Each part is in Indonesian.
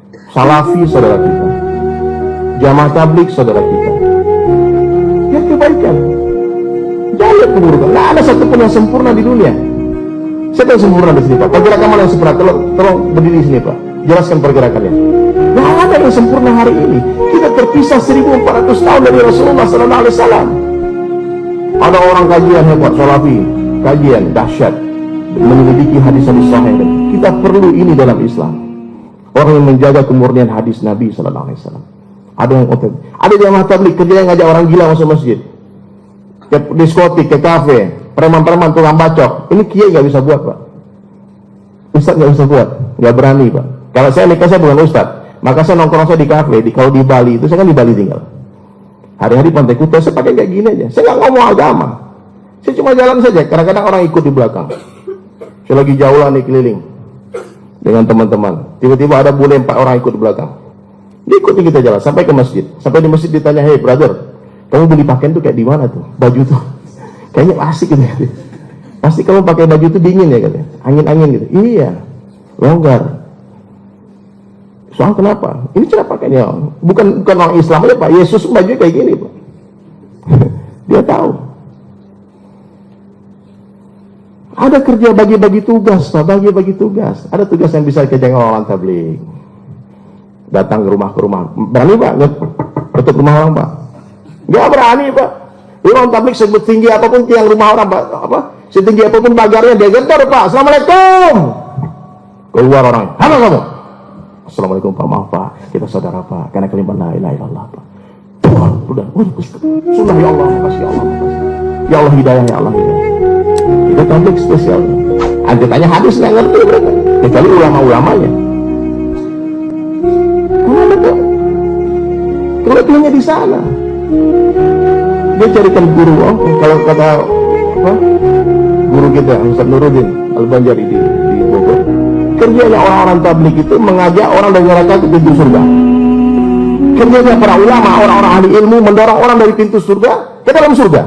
Salafi saudara kita, Jamaah Tabligh saudara kita. Yang kebaikan, jangan keburukan. Nggak ada satupun yang sempurna di dunia. Siapa yang sempurna di sini Pak? Pergerakan mana yang sempurna? Tolong berdiri di sini Pak. Jelaskan pergerakannya. Nggak ada yang sempurna hari ini. Kita terpisah 1400 tahun dari Rasulullah Sallallahu Alaihi Wasallam. Ada orang kajian hebat, Salafi, kajian dahsyat, menyelidiki hadis-hadis sahih. Kita perlu ini dalam Islam. Orang yang menjaga kemurnian hadis Nabi Sallallahu Alaihi Wasallam. Ada yang otentik. Ada Jamaah Tabligh kerja yang ngajak orang gila masuk masjid, ke diskotik, ke kafe, preman-preman, tukang bacok. Ini kiai nggak bisa buat Pak. Ustaz nggak bisa buat, nggak berani Pak. Kalau saya nikah saya bukan ustaz, maka saya nongkrong saya di kafe. Kalau di Bali itu saya kan di Bali tinggal. Hari-hari Pantai Kuta saya pakai kayak gini aja. Saya nggak ngomong agama. Saya cuma jalan saja. Kadang-kadang orang ikut di belakang. Saya lagi jauh nih keliling dengan teman-teman. Tiba-tiba ada bule 4 orang ikut di belakang. Ikuti kita jalan sampai ke masjid. Sampai di masjid ditanya, "Hey brother, kamu beli pakaian tuh kayak di mana tuh? Baju tuh kayaknya asik gitu." Pasti kamu pakai baju tuh dingin ya katanya. Angin-angin gitu. Iya, longgar. Soal kenapa? Ini cara pakainya. Bukan orang Islam aja Pak. Yesus baju kayak gini Pak. Dia tahu. Ada kerja bagi-bagi tugas Pak. Bagi-bagi tugas. Ada tugas yang bisa kerjakan orang tabligh. Datang ke rumah. Berani Pak? Tutup rumah orang Pak? Nggak berani Pak. Orang tabligh sebut tinggi apapun tiang rumah orang Pak. Setinggi apapun pagarnya dia gedor Pak. Assalamualaikum. Keluar orang. Halo kamu. Assalamualaikum Pak, maaf Pak, kita saudara Pak, karena kalimat la ilaha illallah Pak. Udah, sunnah ya Allah, makasih ya Allah, makasih. Ya Allah hidayah, ya Allah hidayah. Itu tabligh spesial. Anda tanya hadis nggak ngerti mereka, kecuali ulama-ulamanya. Mana kok? Kelebihannya di sana. Dia carikan guru, kalau kata guru kita Ustaz Nuruddin Al-Banjari di Bogor. Kerjanya orang-orang tabligh itu mengajak orang dari neraka ke pintu surga. Kerjanya para ulama, orang-orang ahli ilmu mendorong orang dari pintu surga ke dalam surga.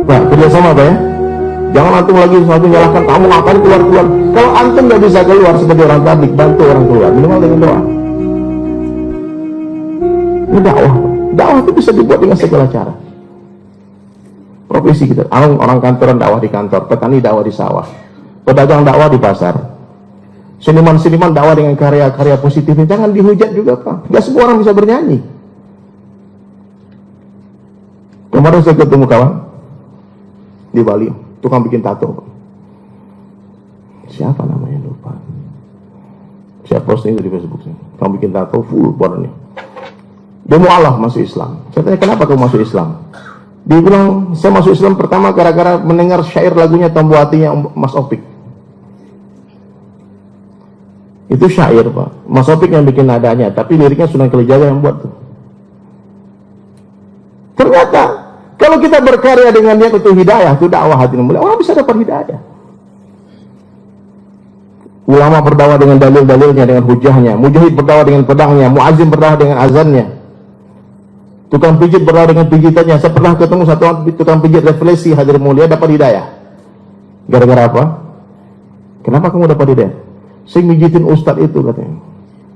Nah, kerjasama Pak ya. Jangan antum lagi satu nyalahkan kamu ngapain keluar-keluar. Kalau antum nggak bisa keluar sebagai orang tabligh, bantu orang keluar minimal dengan doa. Ini dakwah. Dakwah itu bisa dibuat dengan segala cara. Profesi kita, orang kantoran dakwah di kantor, petani dakwah di sawah, pedagang dakwah di pasar. Seniman-seniman dakwah dengan karya-karya positif. Jangan dihujat juga Pak. Gak semua orang bisa bernyanyi. Kemarin saya ketemu kawan di Bali, tukang bikin tato Pak. Siapa namanya lupa. Saya posting itu di Facebook sih. Tukang bikin tato full badannya. Dia mu'alaf masuk Islam. Saya tanya kenapa kamu masuk Islam? Dia bilang saya masuk Islam pertama gara-gara mendengar syair lagunya Tombo Hatinya Mas Opik. Itu syair Pak, Mas Opik yang bikin nadanya, tapi liriknya Sunan Kalijaga yang buat tuh. Ternyata kalau kita berkarya dengan niat itu hidayah, itu dakwah hati mulia, orang bisa dapat hidayah. Ulama berdakwah dengan dalil-dalilnya, dengan hujahnya. Mujahid berdakwah dengan pedangnya, muazzin berdakwah dengan azannya. Tukang pijit berdakwah dengan pijitannya. Saya pernah ketemu satu orang tukang pijit refleksi hadir mulia dapat hidayah. Gara-gara apa? Kenapa kamu dapat hidayah? Saya mijitin ustadz itu katanya.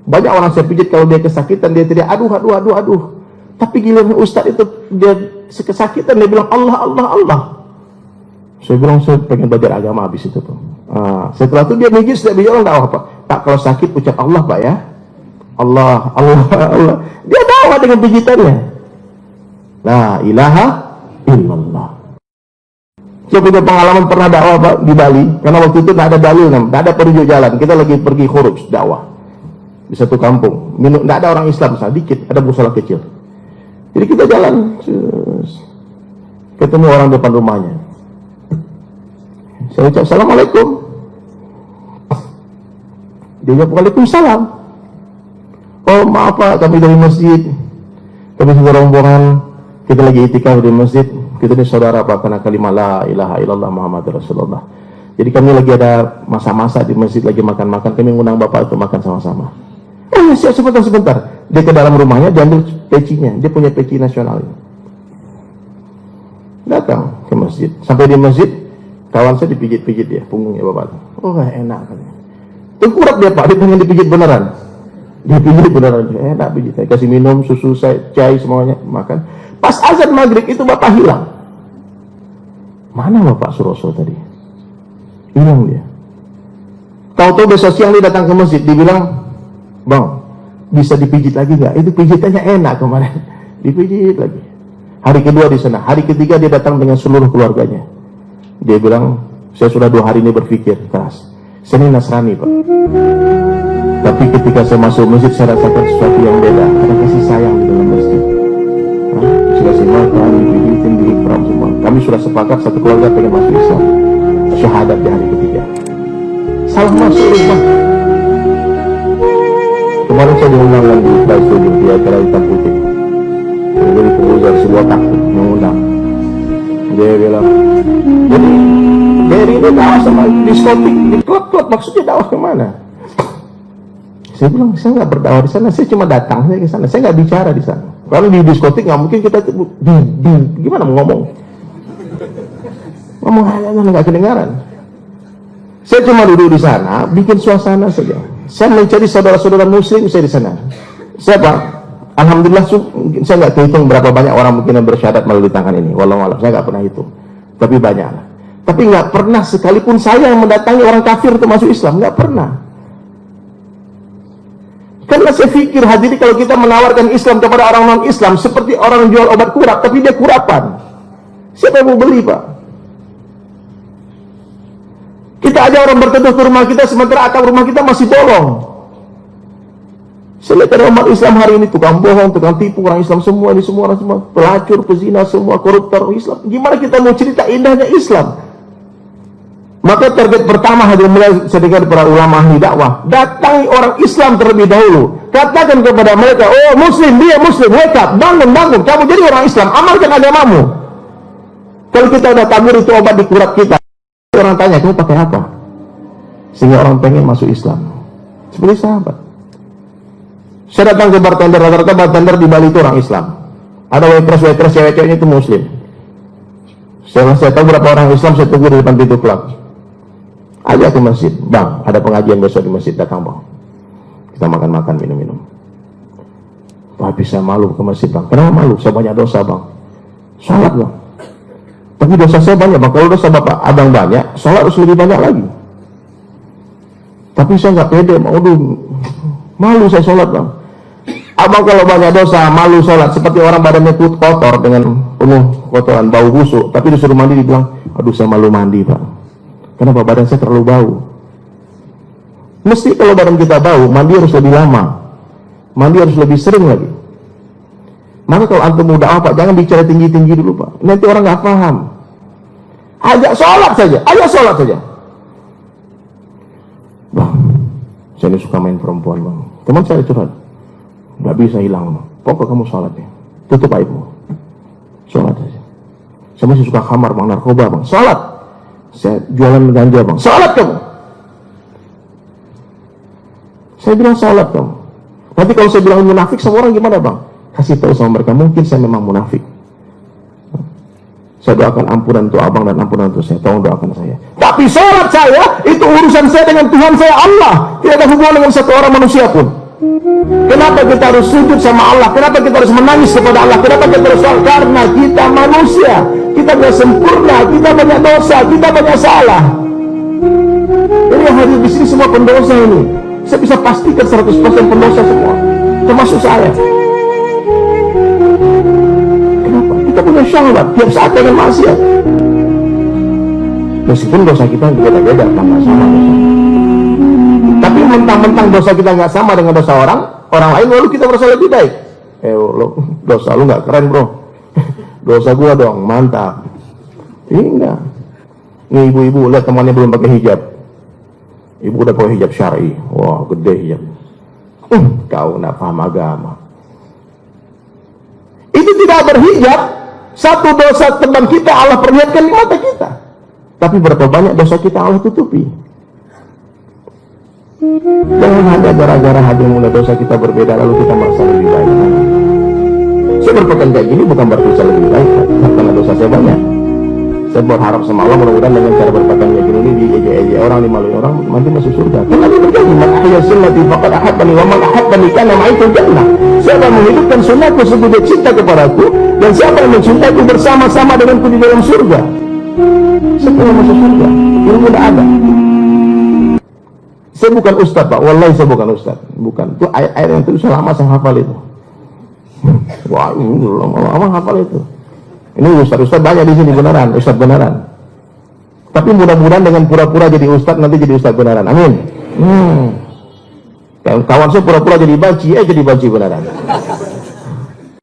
Banyak orang saya pijit kalau dia kesakitan dia tidak aduh. Tapi giliran ustadz itu dia kesakitan dia bilang Allah. Saya bilang saya pengen belajar agama habis itu tuh. Setelah itu dia mijit setiap bijak orang dakwah Pak. Tak kalau sakit ucap Allah Pak ya. Allah. Dia dakwah dengan pijitannya. La ilaha illallah. Saya punya pengalaman pernah dakwah Pak di Bali, karena waktu itu tidak ada dalil, tidak ada petunjuk jalan. Kita lagi pergi khuruj dakwah di satu kampung, tidak ada orang Islam, sedikit, ada musola kecil. Jadi kita jalan, ketemu orang depan rumahnya. Saya ucap Assalamualaikum. Dia jawab Waalaikumsalam. Oh maaf Pak, kami dari masjid, kami sudah rombongan, kita lagi itikaf di masjid. Kita ini saudara Pak, karena kalimat la ilaha illallah Muhammad Rasulullah. Jadi kami lagi ada masa-masa di masjid lagi makan-makan, kami ngundang Bapak untuk makan sama-sama. Siap sebentar. Dia ke dalam rumahnya, dia ambil pecinya, dia punya peci nasional. Datang ke masjid, sampai di masjid, kawan saya dipijit-pijit dia, punggungnya Bapak. Oh enak katanya. Tengkurap dia Pak, dia pengen dipijit beneran. Dia pijit beneran, enak pijit. Saya kasih minum, susu, saya cai semuanya, makan. Pas azan maghrib itu bapak hilang. Mana bapak Suroso tadi? Hilang dia. Tahu-tahu besok siang dia datang ke masjid, dia bilang, bang, bisa dipijit lagi nggak? Itu pijitannya enak kemarin. Dipijit lagi. Hari kedua di sana, hari ketiga dia datang dengan seluruh keluarganya. Dia bilang, saya sudah 2 hari ini berpikir keras. Saya ini Nasrani, Pak. Tapi ketika saya masuk masjid, saya rasakan sesuatu yang beda. Ada kasih sayang di dalam masjid. Sudah kasih makan, dipijitin, diikram semua. Kami sudah sepakat satu keluarga pengen masuk Islam. Syahadat di hari ketiga. Salah masuk rumah. Kemarin saya diundang di Trans Studio di acara hitam putih. Jadi pengurus sebuah takut mengundang. Dia bilang, jadi dari itu dakwah sama diskotik, di klub-klub, maksudnya dakwah kemana? Saya bilang, saya nggak berdakwah di sana, saya cuma datang saya ke sana, saya nggak bicara di sana. Kalau di diskotik nggak mungkin kita gimana mau ngomong hal nggak kedengaran. Saya cuma duduk di sana, bikin suasana saja. Saya mencari saudara-saudara muslim saya di sana. Siapa? Alhamdulillah, saya nggak hitung berapa banyak orang mungkin yang bersyahadat melalui tangan ini. Wallahualam, saya nggak pernah hitung. Tapi banyak. Tapi nggak pernah sekalipun saya yang mendatangi orang kafir untuk masuk Islam, nggak pernah. Karena saya pikir hadirin, kalau kita menawarkan Islam kepada orang non-Islam seperti orang jual obat kurap, tapi dia kurapan. Siapa yang mau beli, Pak? Kita aja orang berteduh ke rumah kita, sementara atap rumah kita masih bolong. Saya lihat ada umat Islam hari ini, tukang bohong, tukang tipu, orang Islam semua, ini semua orang semua, pelacur, pezina, semua koruptor Islam. Gimana kita mau cerita indahnya Islam? Maka target pertama hadirin mulai saya dengar para ulama ahli dakwah, datangi orang Islam terlebih dahulu. Katakan kepada mereka, oh muslim, dia muslim, wake up, bangun, kamu jadi orang Islam, amalkan agamamu. Kalau kita udah tabur itu obat di kurat kita, orang tanya, kamu pakai apa? Sehingga orang pengen masuk Islam. Seperti sahabat. Saya datang ke bartender, rata-rata bartender di Bali itu orang Islam. Ada waitress, cewek-ceweknya itu muslim. Saya tahu berapa orang Islam, saya tunggu di depan pintu klub. Ajak ke masjid, bang, ada pengajian besok di masjid, datang bang. Kita makan-makan, minum-minum. Tapi saya malu ke masjid, bang. Kenapa malu? Saya banyak dosa, bang. Sholat, bang. Tapi dosa saya banyak, bang. Kalau dosa bapak abang banyak, sholat harus lebih banyak lagi. Tapi saya nggak pede, malu saya sholat, bang. Abang kalau banyak dosa, malu sholat, seperti orang badannya kotor dengan penuh kotoran, bau busuk, tapi disuruh mandi, dibilang, aduh saya malu mandi, pak. Kenapa? Badan saya terlalu bau. Mesti kalau badan kita bau, mandi harus lebih lama, mandi harus lebih sering lagi. Maka kalau antum muda apa, jangan bicara tinggi-tinggi dulu, pak. Nanti orang nggak paham. Ajak sholat saja, Bang, saya ini suka main perempuan, bang. Teman saya curhat, nggak bisa hilang, bang. Pokok kamu sholat ya, tutup aibmu, sholat saja. Saya masih suka khamar, bang, narkoba, bang. Sholat. Saya jualan ganja, bang. Sholat kamu. Saya bilang sholat kamu. Nanti kalau saya bilang munafik, semua orang gimana, bang? Kasih tahu sama mereka, mungkin saya memang munafik. Saya doakan ampunan untuk abang dan ampunan untuk saya. Tolong doakan saya. Tapi sholat saya, itu urusan saya dengan Tuhan saya Allah. Tidak ada hubungan dengan satu orang manusia pun. Kenapa kita harus sujud sama Allah? Kenapa kita harus menangis kepada Allah? Kenapa kita harus sholat? Karena kita manusia. Kita tidak sempurna, kita banyak dosa, kita banyak salah. Jadi yang hadir di sini semua pendosa ini. Saya bisa pastikan 100% pendosa semua. Termasuk saya. Kita punya syahwat tiap saat dengan maksiat. Meskipun dosa kita beda-beda, sama dosa. Tapi mentang-mentang dosa kita nggak sama dengan dosa orang lain, lalu kita merasa lebih baik. Dosa lu nggak keren, bro. Dosa gua dong, mantap. Enggak. Nih ibu-ibu lihat temannya belum pakai hijab. Ibu udah pakai hijab syar'i. Wah, gede hijab. Kau nggak paham agama. Itu tidak berhijab. Satu dosa teman kita Allah perlihatkan di mata kita. Tapi berapa banyak dosa kita Allah tutupi. Jangan ada gara-gara hadir mulai dosa kita berbeda lalu kita merasa lebih baik. Saya berpegang kayak gini bukan berarti saya lebih baik, karena dosa saya banyak. Saya berharap sama Allah mudah-mudahan dengan cara berpakaian yakin ini diejek-ejek orang, dimaluin orang, nanti masuk surga. Kan Nabi berjanji, man ahya sunnati faqad ahabbani wa man ahabbani kana ma'itu jannah. Siapa yang menghidupkan sunnahku sebab dia cinta kepadaku, dan siapa yang mencintaiku bersama-sama denganku di dalam surga. Siapa yang masuk surga? Ilmu tidak ada. Saya bukan ustaz, Pak. Wallahi saya bukan ustaz. Bukan. Itu ayat-ayat yang itu lama saya hafal itu. Wah, ini lama hafal itu. Ini ustaz-ustaz banyak di sini beneran, ustaz beneran. Tapi mudah-mudahan dengan pura-pura jadi ustaz nanti jadi ustaz beneran. Amin. Kawan saya pura-pura jadi baci, jadi baci beneran.